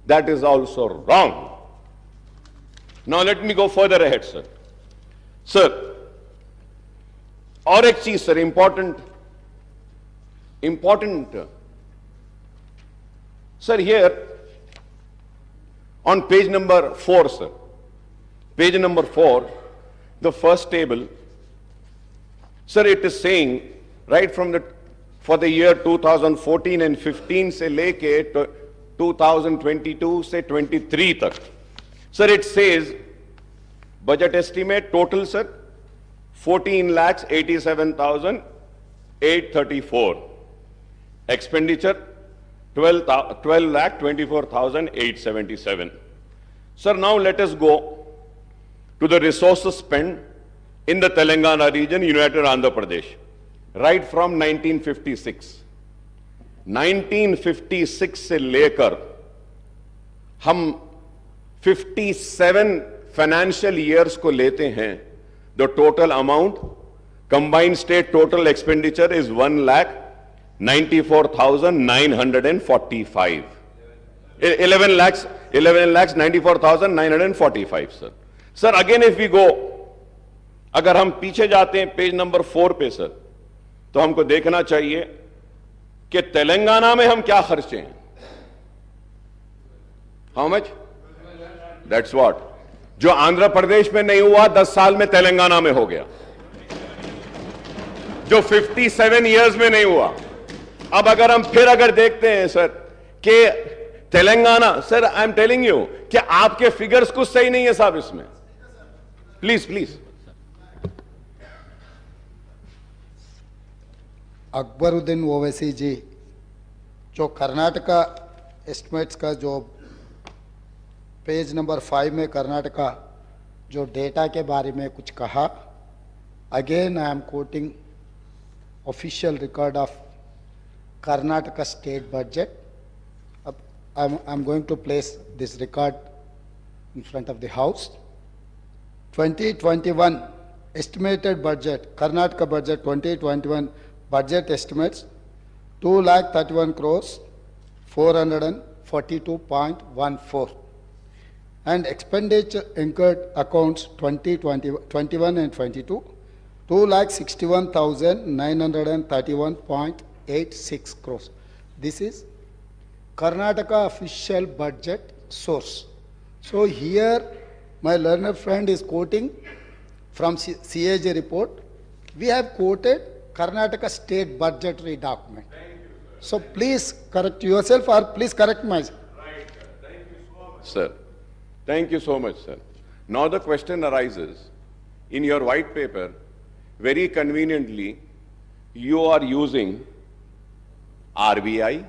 That is also wrong. Now let me go further ahead, sir. Sir, और एक चीज sir, important, sir, here on page number 4, sir, page number 4, the first table, sir, it is saying right from for the year 2014 and 15 से लेके 2022 से 23 तक, sir, it says budget estimate total, sir, 14,87,834, expenditure 12,24,877. Sir, now let us go to the resources spent in the Telangana region, United Andhra Pradesh, right from 1956. 1956 से लेकर हम 57 financial years को लेते हैं, the total amount, combined state total expenditure is 1,94,945. 11,94,945, sir. Sir, again if we go, अगर हम पीछे जाते हैं पेज नंबर 4 पे सर, तो हमको देखना चाहिए कि तेलंगाना में हम क्या खर्चे हैं. How much? That's what. जो आंध्र प्रदेश में नहीं हुआ 10 साल में तेलंगाना में हो गया, जो 57 इयर्स में नहीं हुआ. अब अगर हम फिर अगर देखते हैं सर कि Telangana, sir I am telling you कि आपके फिगर्स कुछ सही नहीं है साहब इसमें. प्लीज अकबर उद्दीन ओवैसी जी, जो कर्नाटका एस्टिमेट्स का जो पेज नंबर 5 में कर्नाटका जो डेटा के बारे में कुछ कहा, again I am quoting official record of Karnataka state budget. अब I am going to place this record in front of the house. 2021 estimated budget, Karnataka budget 2021 budget estimates 2,31 crores 442.14, and expenditure incurred accounts 2021 and 22 2,61,931.86 crores. This is Karnataka official budget source. So here my learned friend is quoting from CAG report. We have quoted Karnataka state budgetary document. So please correct yourself or please correct myself. Right, sir. Thank you so much, sir. Now the question arises, in your white paper, very conveniently, you are using RBI,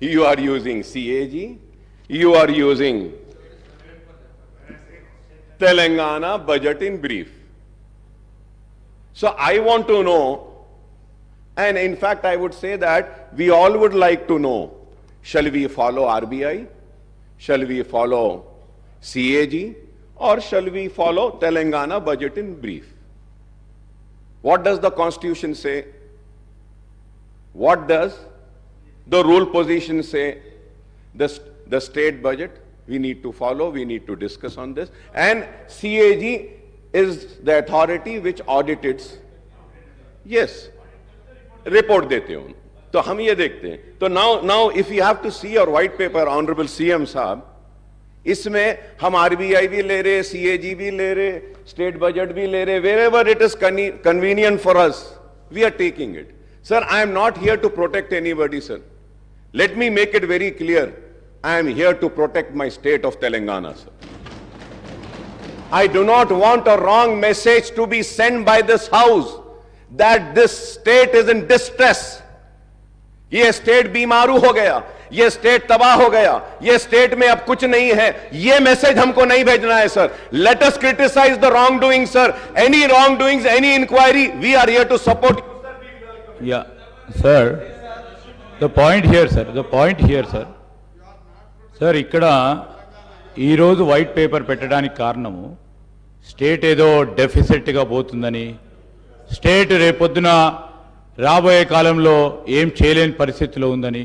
you are using CAG, you are using Telangana budget in brief. So I want to know, and in fact I would say that we all would like to know, shall we follow RBI, shall we follow CAG, or shall we follow Telangana budget in brief? What does the Constitution say? What does the rule position say? The state budget we need to follow, we need to discuss on this. And CAG is the authority which audits. Yes, report dete ho. तो हम ये देखते हैं. तो now if you have to see your white paper, Honorable CM साहब, इसमें हम RBI भी ले रहे, CAG भी ले रहे, state budget भी ले रहे, wherever it is convenient for us, we are taking it. Sir, I am not here to protect anybody, sir. Let me make it very clear. I am here to protect my state of Telangana, sir. I do not want a wrong message to be sent by this house that this state is in distress. ये state बीमारू हो गया, ये state तबाह हो गया, ये state में अब कुछ नहीं है, ये मैसेज हमको नहीं भेजना है sir. Let us criticize the wrongdoing, sir. Any wrongdoings, any inquiry, we are here to support. Yeah, sir. The point here, sir. Sir, ఇక్కడ ఈ రోజు వైట్ పేపర్ పెట్టడానికి కారణము స్టేట్ ఏదో డెఫిసిట్గా పోతుందని, స్టేట్ రేపొద్దున రాబోయే కాలంలో ఏం చేయలేని పరిస్థితిలో ఉందని,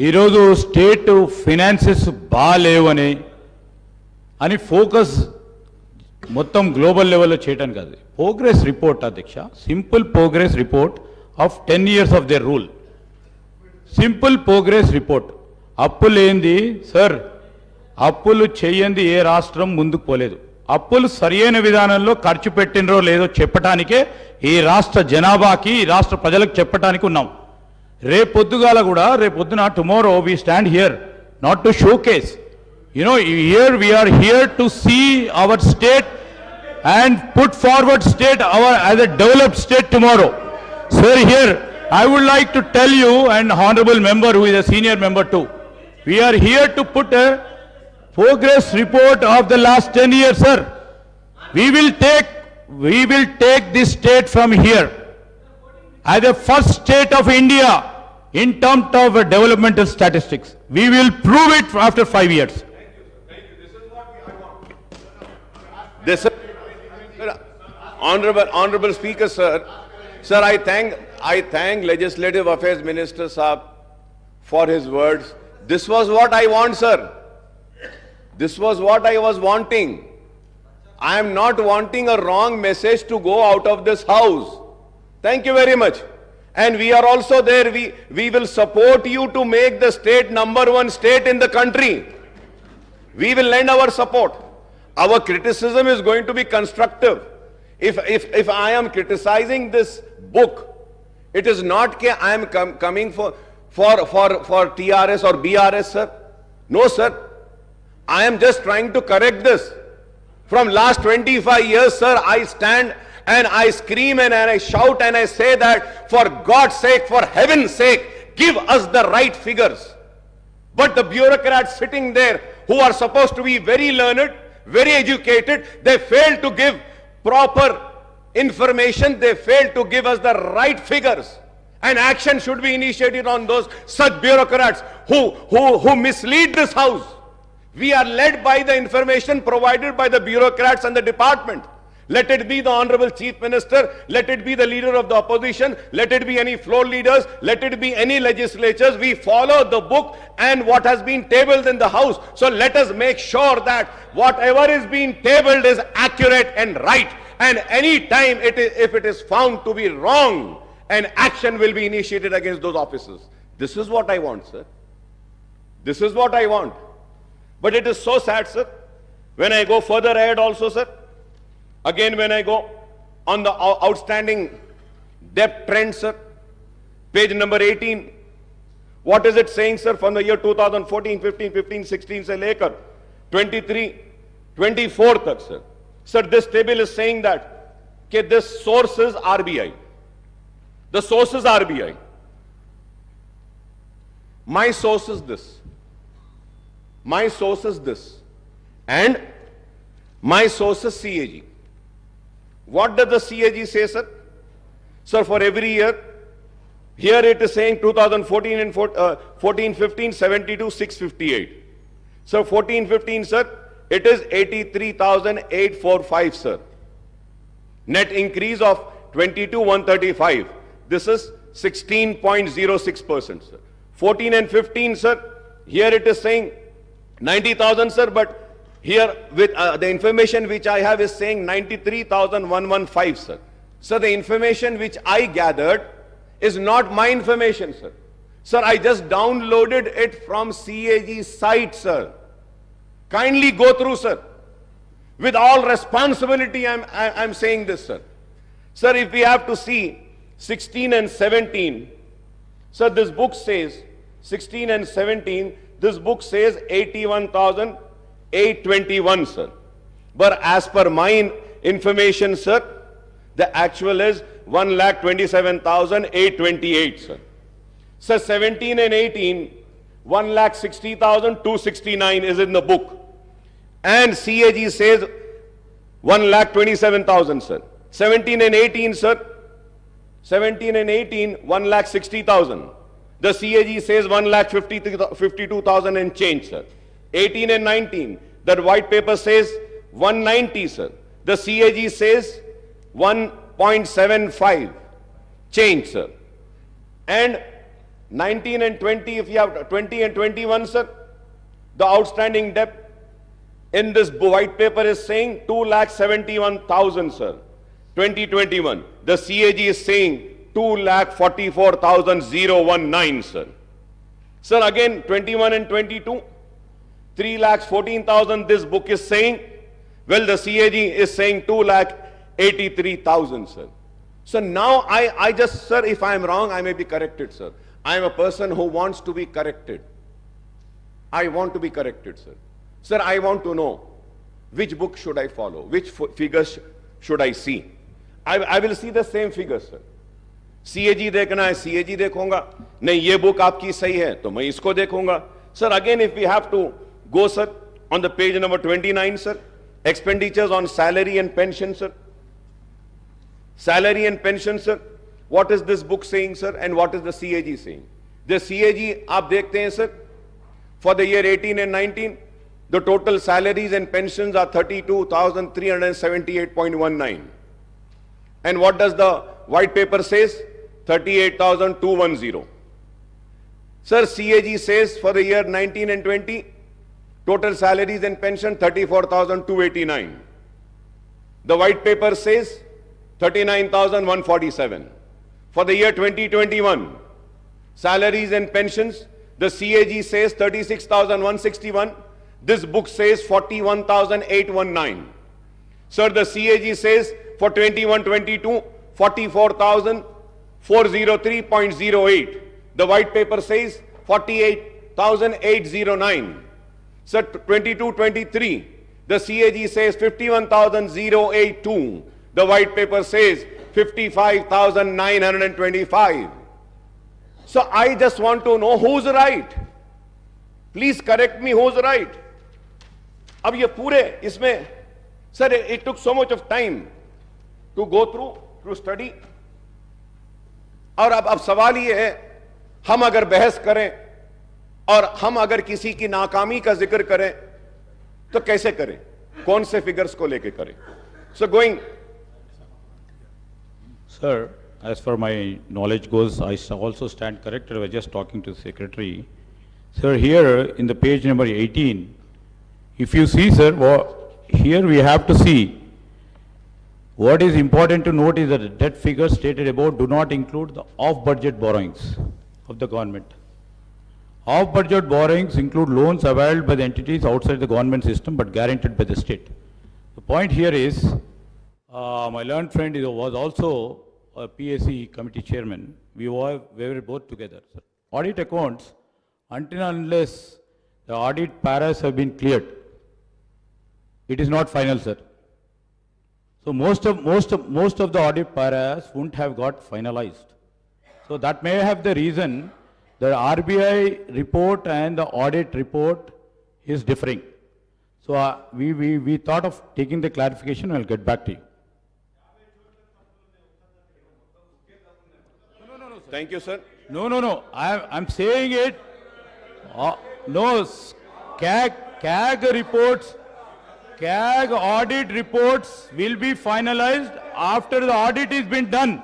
ఈరోజు స్టేట్ ఫినాన్సెస్ బాగాలేవని అని ఫోకస్ మొత్తం గ్లోబల్ లెవెల్లో చేయటం కాదు. ప్రోగ్రెస్ రిపోర్ట్ అధ్యక్ష, simple progress report of 10 years of their rule. Simple progress report. అప్పులు ఏంది సార్? అప్పులు చేయండి ఏ రాష్ట్రం ముందుకు పోలేదు. అప్పులు సరియైన విధానంలో ఖర్చు పెట్టినరో లేదో చెప్పటానికే ఈ రాష్ట్ర జనాభాకి, ఈ రాష్ట్ర ప్రజలకు చెప్పటానికి ఉన్నాం. రేపొద్దుగాల కూడా, రేపొద్దున tomorrow we stand here not to show case. Here we are here to see our state and put forward state as a developed state tomorrow. Sir, here I would like to tell you, and honorable member who is a senior member too, we are here to put a progress report of the last 10 years, sir. We will take this state from here as the first state of India in terms of developmental statistics. We will prove it after 5 years. This is, honorable Speaker, sir. Sir, I thank Legislative Affairs Minister Saab for his words. This was what I want, sir. This was what I was wanting. I am not wanting a wrong message to go out of this house. Thank you very much. And we are also there. We will support you to make the state #1 state in the country. We will lend our support. Our criticism is going to be constructive. If I am criticizing this book, it is not that I am coming for TRS or BRS, sir. No, sir. I am just trying to correct this. From last 25 years, sir, I stand and I scream and I shout and I say that, for God's sake, for heaven's sake, give us the right figures. But the bureaucrats sitting there, who are supposed to be very learned, very educated, they fail to give proper information. They fail to give us the right figures. And action should be initiated on those such bureaucrats who mislead this house. We are led by the information provided by the bureaucrats and the department. Let it be the Honorable Chief Minister, let it be the leader of the opposition, let it be any floor leaders, let it be any legislatures. We follow the book and what has been tabled in the house. So let us make sure that whatever is being tabled is accurate and right. And any time if it is found to be wrong, an action will be initiated against those officers. This is what I want, sir. This is what I want. But it is so sad, sir. When I go further ahead also, sir, again when I go on the outstanding debt trend, sir, page number 18, what is it saying, sir, from the year 2014, 15, 15, 16 se lekar 23, 24 tak, sir. Sir, this table is saying that this source is RBI. The source is RBI. My source is this. My source is this. And my source is CAG. What does the CAG say, sir? Sir, for every year, here it is saying 2014 and 14-15, 72, 658. So 14-15, sir, it is 83,845, sir. Net increase of 22,135. This is 16.06%, sir. 14 and 15, sir, here it is saying 90,000, sir, but here with the information which I have is saying 93,115, sir. So the information which I gathered is not my information, sir. Sir, I just downloaded it from CAG site, sir. Kindly go through, sir. With all responsibility, I'm saying this, sir. Sir, if we have to see 16 and 17, sir, this book says 16 and 17, this book says 81,821, sir. But as per my information, sir, the actual is 1,27,828, sir. Sir, 17 and 18, 1,60,269 is in the book. And CAG says 1,27,000, sir. 17 and 18, sir. 17 and 18, 1,60,000. The CAG says 1,52,000 and change, sir. 18 and 19, that white paper says 190, sir. The CAG says 1.75 change, sir. And 19 and 20, if you have 20 and 21, sir, the outstanding debt in this white paper is saying 2,71,000, sir. 2021. The CAG is saying 2,44,019, sir. Sir, again, 21 and 22, 3,14,000 this book is saying. Well, the CAG is saying 2,83,000, sir. So now I just, sir, if I am wrong, I may be corrected, sir. I am a person who wants to be corrected. I want to be corrected, sir. Sir, I want to know which book should I follow, which figures should I see. I will see the same figures, sir. CAG देखना है, CAG देखूंगा. नहीं, ये book आपकी सही है, तो मैं इसको देखूंगा. Sir, again, if we have to go, sir, on the page number 29, sir, expenditures on salary and pension, sir. Salary and pension, sir. What is this book saying, sir, and what is the CAG saying? The CAG, आप देखते हैं, sir, for the year 18 and 19, the total salaries and pensions are 32,378.19. And what does the white paper says? 38,210. Sir, CAG says for the year 19 and 20, total salaries and pension 34,289. The white paper says 39,147. For the year 2021, salaries and pensions, the CAG says 36,161. This book says 41,819. Sir, the CAG says for 21-22, 44,403.08. The white paper says 48,809. Sir, 22-23, the CAG says 51,082. The white paper says 55,925. So I just want to know who's right. Please correct me, who's right. अब ये पूरे इसमें, sir, it took so much of time to go through, to study. और अब सवाल ये है, हम अगर बहस करें और हम अगर किसी की नाकामी का जिक्र करें तो कैसे करें, कौन से फिगर्स को लेके करें? So going. Sir, as far my knowledge goes, I also stand corrected. I was just talking to the secretary. Sir, here in the page number 18, if you see, sir, here we have to see what is important to note is that the debt figures stated above do not include the off-budget borrowings of the government. Off-budget borrowings include loans availed by the entities outside the government system but guaranteed by the state. The point here is, my learned friend was also a PAC committee chairman. We were both together, sir. Audit accounts, until and unless the audit paras have been cleared, it is not final, sir. So most of the audit paras wouldn't have got finalized. So that may have the reason the RBI report and the audit report is differing. So we thought of taking the clarification. I'll get back to you. Thank you, sir. No. I'm saying it. No, CAG reports, CAG audit reports will be finalized after the audit has been done.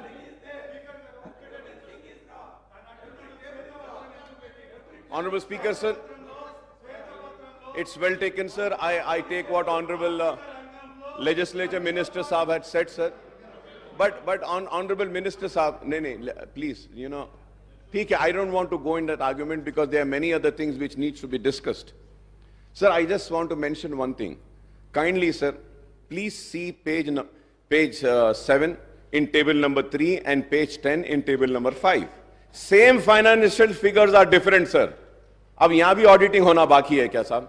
Honorable Speaker, sir. It's well taken, sir. I take what Honorable Legislature Minister Saab had said, sir. But Honorable Minister Saab, please, I don't want to go in that argument because there are many other things which needs to be discussed. Sir, I just want to mention one thing. Kindly, sir, please see page 7 in table number 3 and page 10 in table number 5. Same financial figures are different, sir. अब यहाँ भी auditing होना बाकी है क्या साहब?